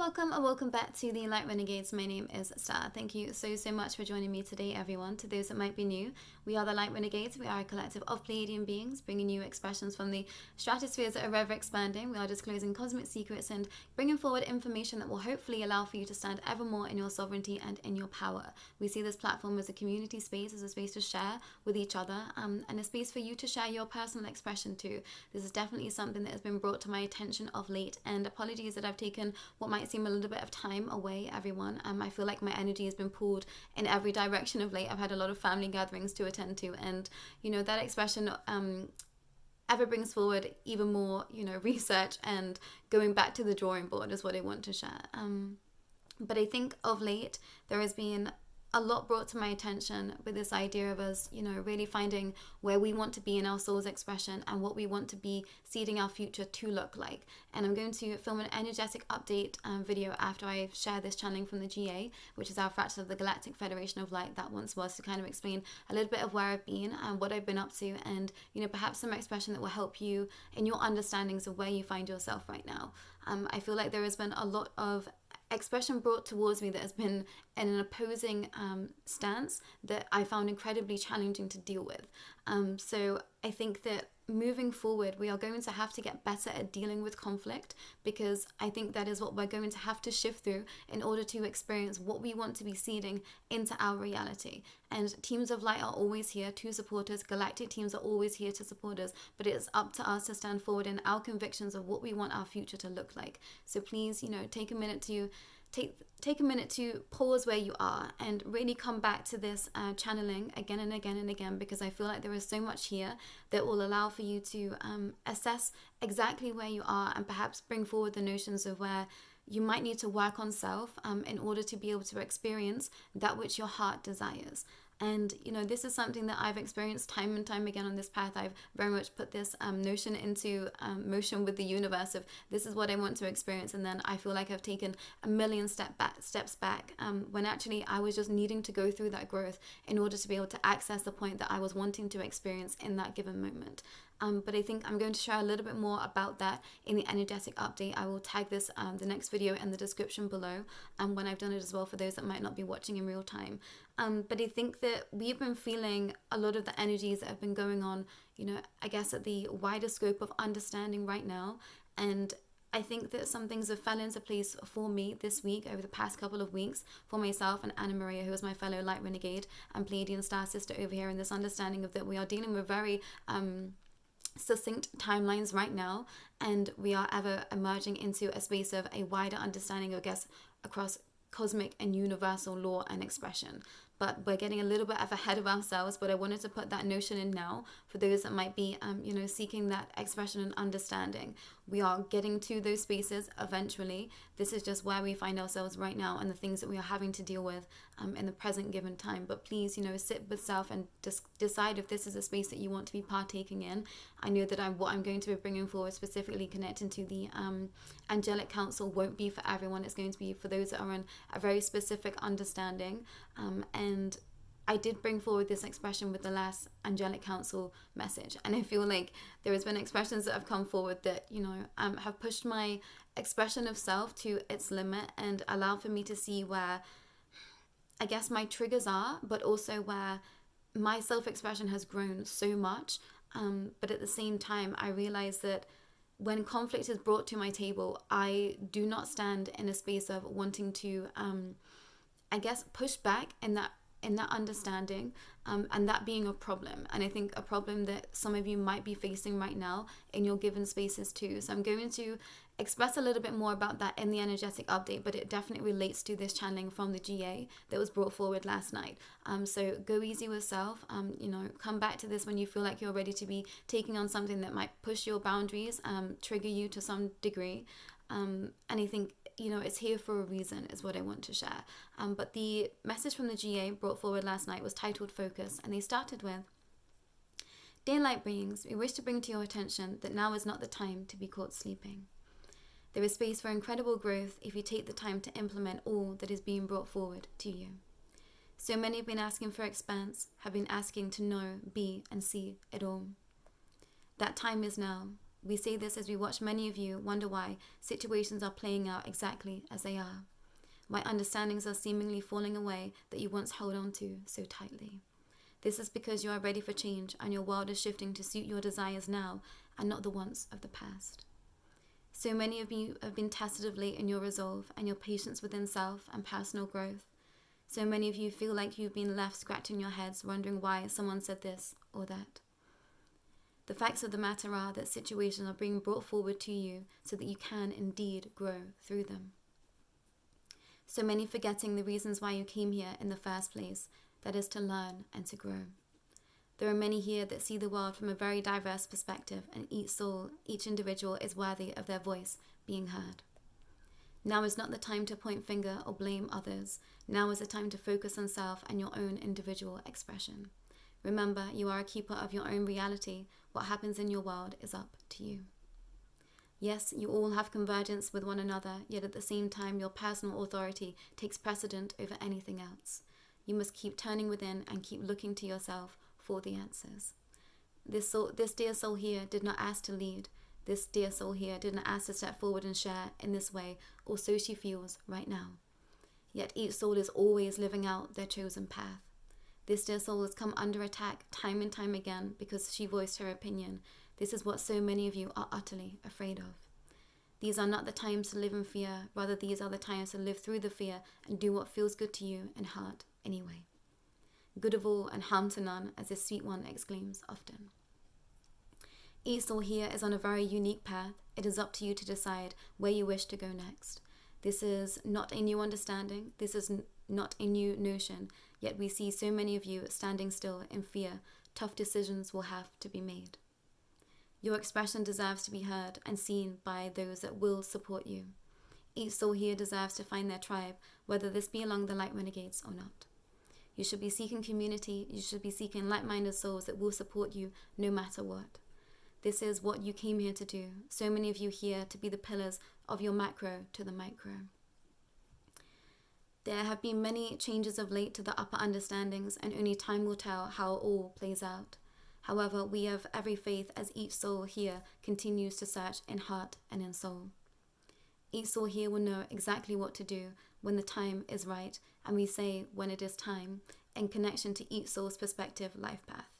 Welcome and welcome back to the Light Renegades. My name is Starr. Thank you so much for joining me today, everyone. To those that might be new, we are the Light Renegades. We are a collective of Pleiadian beings, bringing you expressions from the stratospheres that are ever expanding. We are disclosing cosmic secrets and bringing forward information that will hopefully allow for you to stand ever more in your sovereignty and in your power. We see this platform as a community space, as a space to share with each other, and a space for you to share your personal expression too. This is definitely something that has been brought to my attention of late, and apologies that I've taken what might seem a little bit of time away, everyone. I feel like my energy has been pulled in every direction of late. I've had a lot of family gatherings to attend to, and that expression ever brings forward even more research and going back to the drawing board is what I want to share. But I think of late there has been a lot brought to my attention with this idea of us, really finding where we want to be in our soul's expression and what we want to be seeding our future to look like. And I'm going to film an energetic update video after I share this channeling from the GA, which is our fractal of the Galactic Federation of Light that once was, to kind of explain a little bit of where I've been and what I've been up to, and perhaps some expression that will help you in your understandings of where you find yourself right now. I feel like there has been a lot of expression brought towards me that has been in an opposing stance that I found incredibly challenging to deal with. So I think that moving forward, we are going to have to get better at dealing with conflict, because I think that is what we're going to have to shift through in order to experience what we want to be seeding into our reality. And teams of light are always here to support us. Galactic teams are always here to support us, but it is up to us to stand forward in our convictions of what we want our future to look like. So please, take a minute to pause where you are and really come back to this channeling again and again and again, because I feel like there is so much here that will allow for you to assess exactly where you are and perhaps bring forward the notions of where you might need to work on self in order to be able to experience that which your heart desires. And, this is something that I've experienced time and time again on this path. I've very much put this notion into motion with the universe of this is what I want to experience. And then I feel like I've taken a million steps back when actually I was just needing to go through that growth in order to be able to access the point that I was wanting to experience in that given moment. But I think I'm going to share a little bit more about that in the energetic update. I will tag this, the next video, in the description below, when I've done it as well, for those that might not be watching in real time. But I think that we've been feeling a lot of the energies that have been going on, I guess at the wider scope of understanding right now. And I think that some things have fell into place for me this week, over the past couple of weeks, for myself and Anna Maria, who is my fellow Light Renegade and Pleiadian Star sister over here, in this understanding of that we are dealing with very succinct timelines right now, and we are ever emerging into a space of a wider understanding, I guess, across cosmic and universal law and expression. But we're getting a little bit ahead of ourselves, but I wanted to put that notion in now for those that might be seeking that expression and understanding. We are getting to those spaces eventually. This is just where we find ourselves right now and the things that we are having to deal with in the present given time. But please, sit with self and decide if this is a space that you want to be partaking in. I know that what I'm going to be bringing forward, specifically connecting to the Angelic Council, won't be for everyone. It's going to be for those that are in a very specific understanding. And I did bring forward this expression with the last Angelic Council message, and I feel like there has been expressions that have come forward that have pushed my expression of self to its limit and allow for me to see where I guess my triggers are, but also where my self-expression has grown so much. But at the same time, I realize that when conflict is brought to my table, I do not stand in a space of wanting to I guess push back in that understanding, and that being a problem. And I think a problem that some of you might be facing right now in your given spaces too. So I'm going to express a little bit more about that in the energetic update, but it definitely relates to this channeling from the GA that was brought forward last night. So go easy with self. Come back to this when you feel like you're ready to be taking on something that might push your boundaries, trigger you to some degree. And I think it's here for a reason, is what I want to share. But the message from the GA brought forward last night was titled Focus, and they started with, "Dear light beings, we wish to bring to your attention that now is not the time to be caught sleeping. There is space for incredible growth if you take the time to implement all that is being brought forward to you. So many have been asking for expanse, have been asking to know, be, and see it all. That time is now. We say this as we watch many of you wonder why situations are playing out exactly as they are, why understandings are seemingly falling away that you once held on to so tightly. This is because you are ready for change and your world is shifting to suit your desires now and not the wants of the past. So many of you have been tested of late in your resolve and your patience within self and personal growth. So many of you feel like you've been left scratching your heads wondering why someone said this or that. The facts of the matter are that situations are being brought forward to you so that you can indeed grow through them. So many forgetting the reasons why you came here in the first place, that is to learn and to grow. There are many here that see the world from a very diverse perspective, and each soul, each individual is worthy of their voice being heard. Now is not the time to point finger or blame others. Now is the time to focus on self and your own individual expression. Remember, you are a keeper of your own reality. What happens in your world is up to you. Yes, you all have convergence with one another, yet at the same time your personal authority takes precedent over anything else. You must keep turning within and keep looking to yourself for the answers. This dear soul here did not ask to lead. This dear soul here didn't ask to step forward and share in this way, or so she feels right now. Yet each soul is always living out their chosen path. This dear soul has come under attack time and time again because she voiced her opinion. This is what so many of you are utterly afraid of. These are not the times to live in fear. Rather, these are the times to live through the fear and do what feels good to you in heart anyway. Good of all and harm to none, as this sweet one exclaims often. Each soul here is on a very unique path. It is up to you to decide where you wish to go next. This is not a new understanding. This is not a new notion. Yet we see so many of you standing still in fear. Tough decisions will have to be made. Your expression deserves to be heard and seen by those that will support you. Each soul here deserves to find their tribe, whether this be along the Light Renegades or not. You should be seeking community. You should be seeking like-minded souls that will support you no matter what. This is what you came here to do. So many of you here to be the pillars of your macro to the micro. There have been many changes of late to the upper understandings, and only time will tell how it all plays out. However, we have every faith as each soul here continues to search in heart and in soul. Each soul here will know exactly what to do when the time is right, and we say when it is time, in connection to each soul's perspective life path.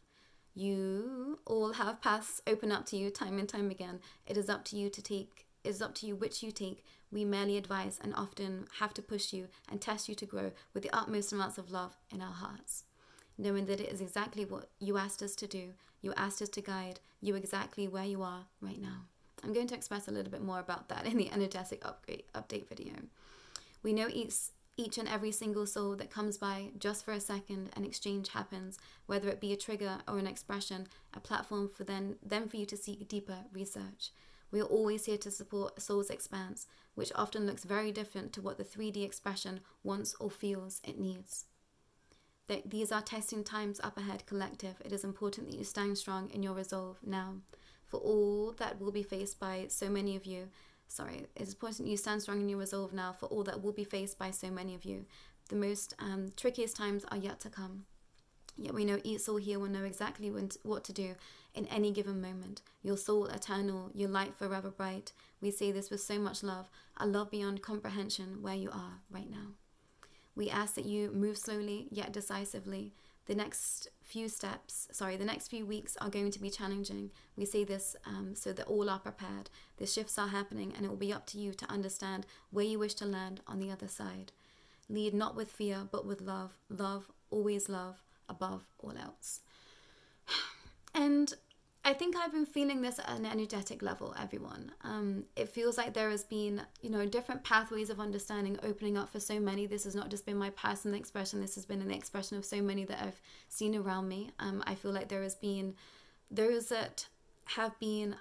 You all have paths open up to you time and time again. It is up to you to take. It is up to you which you take. We merely advise and often have to push you and test you to grow with the utmost amounts of love in our hearts, knowing that it is exactly what you asked us to do. You asked us to guide you exactly where you are right now. I'm going to express a little bit more about that in the energetic update video. We know each and every single soul that comes by just for a second, an exchange happens, whether it be a trigger or an expression, a platform for them for you to seek deeper research. We are always here to support a soul's expanse, which often looks very different to what the 3D expression wants or feels it needs. These are testing times up ahead, collective. It is important that you stand strong in your resolve now. For all that will be faced by so many of you, it is important you stand strong in your resolve now for all that will be faced by so many of you. The most trickiest times are yet to come. Yet we know each soul here will know exactly what to do in any given moment. Your soul eternal, your light forever bright. We say this with so much love, a love beyond comprehension where you are right now. We ask that you move slowly yet decisively. The next few weeks are going to be challenging. We say this so that all are prepared. The shifts are happening, and it will be up to you to understand where you wish to land on the other side. Lead not with fear, but with love. Love, always love, above all else. And I think I've been feeling this at an energetic level, everyone. It feels like there has been, different pathways of understanding opening up for so many. This has not just been my personal expression. This has been an expression of so many that I've seen around me. I feel like there has been those that have been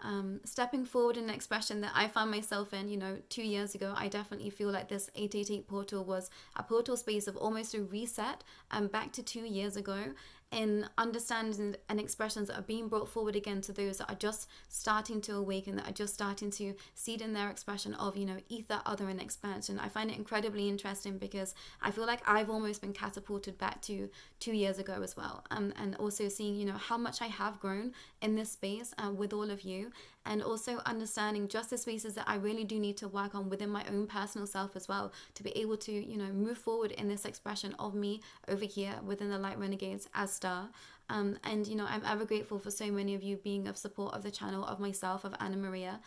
stepping forward in an expression that I found myself in, 2 years ago. I definitely feel like this 888 portal was a portal space of almost a reset back to 2 years ago, in understanding and expressions that are being brought forward again to those that are just starting to awaken, that are just starting to seed in their expression of, ether, other, and expansion. I find it incredibly interesting because I feel like I've almost been catapulted back to 2 years ago as well. And also seeing, how much I have grown in this space with all of you. and also understanding just the spaces that I really do need to work on within my own personal self as well, to be able to, you know, move forward in this expression of me over here within the Light Renegades as Starr. And, you know, I'm ever grateful for so many of you being of support of the channel, of myself, of Anna Maria.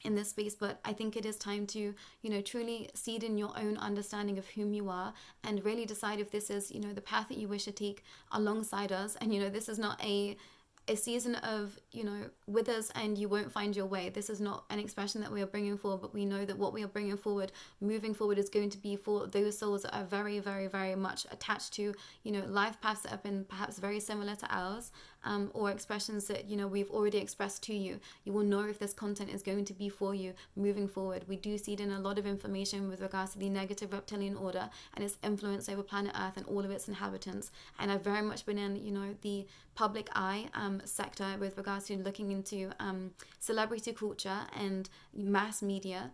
In this space. But I think it is time to, you know, truly seed in your own understanding of whom you are, and really decide if this is, you know, the path that you wish to take alongside us. And, you know, this is not a season of, you know, with us and you won't find your way. This is not an expression that we are bringing forward, but we know that what we are bringing forward, moving forward, is going to be for those souls that are very, very, very much attached to, you know, life paths that have been perhaps very similar to ours, or expressions that, you know, we've already expressed to you. You will know if this content is going to be for you moving forward. We do seed in a lot of information with regards to the negative reptilian order and its influence over planet Earth and all of its inhabitants. And I've very much been in, you know, the public eye sector with regards to looking into celebrity culture and mass media.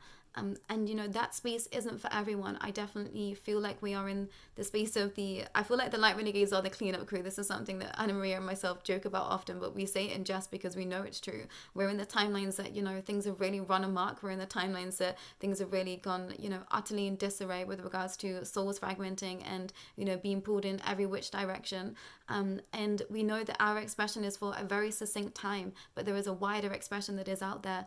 And, you know, that space isn't for everyone. I definitely feel like we are in the space of I feel like the Light Renegades are the cleanup crew. This is something that Anna Maria and myself joke about often, but we say it in jest because we know it's true. We're in the timelines that, you know, things have really run amok. We're in the timelines that things have really gone, you know, utterly in disarray with regards to souls fragmenting and, you know, being pulled in every which direction. And we know that our expression is for a very succinct time, but there is a wider expression that is out there,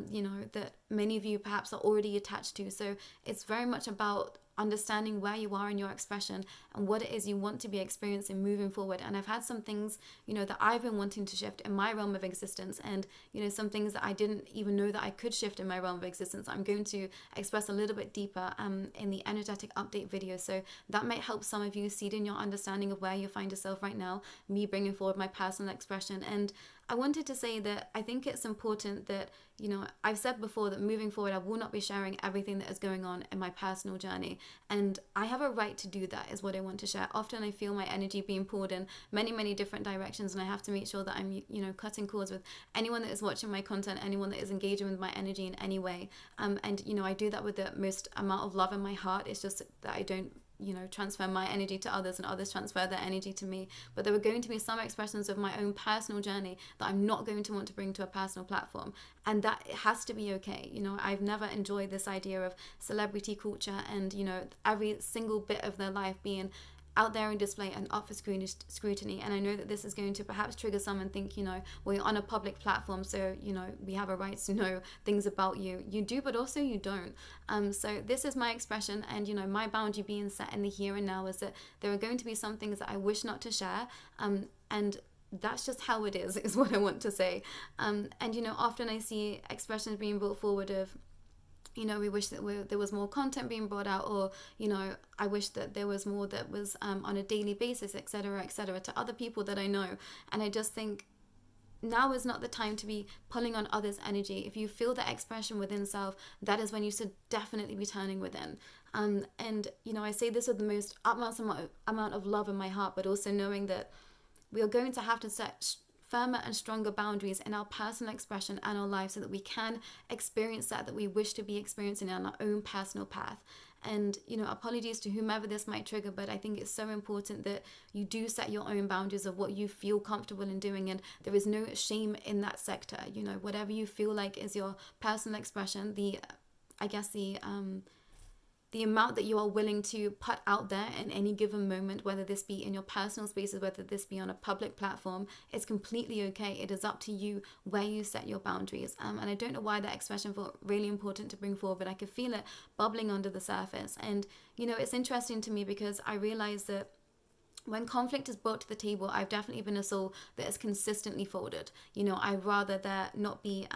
you know, that many of you perhaps are already attached to. So it's very much about understanding where you are in your expression and what it is you want to be experiencing moving forward. And I've had some things, you know, that I've been wanting to shift in my realm of existence, and, you know, some things that I didn't even know that I could shift in my realm of existence. I'm going to express a little bit deeper in the energetic update video, so that might help some of you seed in your understanding of where you find yourself right now, me bringing forward my personal expression. And I wanted to say that I think it's important that, you know, I've said before that moving forward, I will not be sharing everything that is going on in my personal journey. And I have a right to do that, is what I want to share. Often I feel my energy being pulled in many, many different directions, and I have to make sure that I'm, you know, cutting cords with anyone that is watching my content, anyone that is engaging with my energy in any way. And, you know, I do that with the most amount of love in my heart. It's just that I don't, you know, transfer my energy to others and others transfer their energy to me. But there are going to be some expressions of my own personal journey that I'm not going to want to bring to a personal platform, and that has to be okay. You know, I've never enjoyed this idea of celebrity culture and, you know, every single bit of their life being out there in display and up for scrutiny. And I know that this is going to perhaps trigger some and think, you know, well, you're on a public platform, so, you know, we have a right to know things about you. You do, but also you don't. So this is my expression, and, you know, my boundary being set in the here and now is that there are going to be some things that I wish not to share, and that's just how it is what I want to say. And, you know, often I see expressions being brought forward of, you know, we wish that there was more content being brought out, or, you know, I wish that there was more that was on a daily basis, etc., to other people that I know. And I just think now is not the time to be pulling on others' energy. If you feel that expression within self, that is when you should definitely be turning within. And, you know, I say this with the most utmost amount of love in my heart, but also knowing that we are going to have to set firmer and stronger boundaries in our personal expression and our lives so that we can experience that we wish to be experiencing on our own personal path. And, you know, apologies to whomever this might trigger, but I think it's so important that you do set your own boundaries of what you feel comfortable in doing, and there is no shame in that sector. You know, whatever you feel like is your personal expression, the amount that you are willing to put out there in any given moment, whether this be in your personal spaces, whether this be on a public platform, it's completely okay. It is up to you where you set your boundaries. And I don't know why that expression felt really important to bring forward, but I could feel it bubbling under the surface. And, you know, it's interesting to me because I realize that when conflict is brought to the table, I've definitely been a soul that is consistently folded. You know, I'd rather there not be,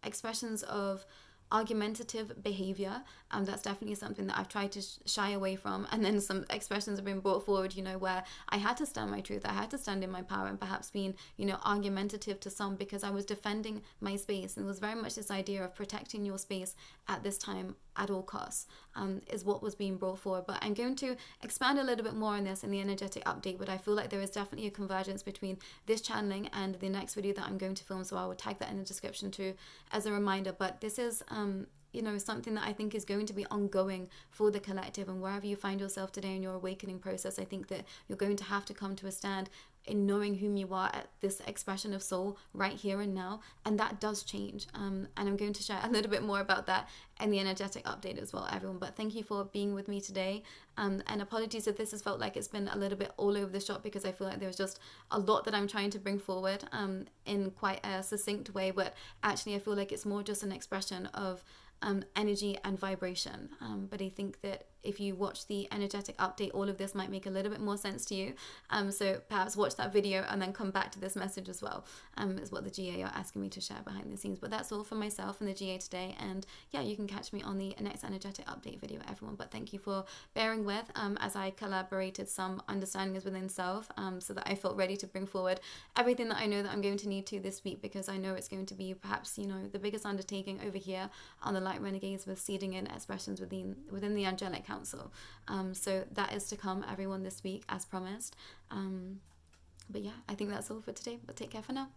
expressions of argumentative behavior. That's definitely something that I've tried to shy away from. And then some expressions have been brought forward, you know, where I had to stand my truth, I had to stand in my power, and perhaps being, you know, argumentative to some because I was defending my space. And it was very much this idea of protecting your space at this time at all costs, is what was being brought forward. But I'm going to expand a little bit more on this in the energetic update, but I feel like there is definitely a convergence between this channeling and the next video that I'm going to film, so I will tag that in the description too as a reminder. But this is you know, something that I think is going to be ongoing for the collective, and wherever you find yourself today in your awakening process, I think that you're going to have to come to a stand in knowing whom you are at this expression of soul right here and now, and that does change. And I'm going to share a little bit more about that in the energetic update as well, everyone. But thank you for being with me today, and apologies if this has felt like it's been a little bit all over the shop, because I feel like there was just a lot that I'm trying to bring forward in quite a succinct way, but actually I feel like it's more just an expression of energy and vibration, but I think that if you watch the energetic update, all of this might make a little bit more sense to you, so perhaps watch that video and then come back to this message as well, is what the GA are asking me to share behind the scenes. But that's all for myself and the GA today, and yeah, you can catch me on the next energetic update video, everyone. But thank you for bearing with as I collaborated some understandings within self, so that I felt ready to bring forward everything that I know that I'm going to need to this week, because I know it's going to be perhaps, you know, the biggest undertaking over here on the Light Renegades, with seeding in expressions within the Angelic Council. So that is to come, everyone, this week as promised. But yeah, I think that's all for today, but take care for now.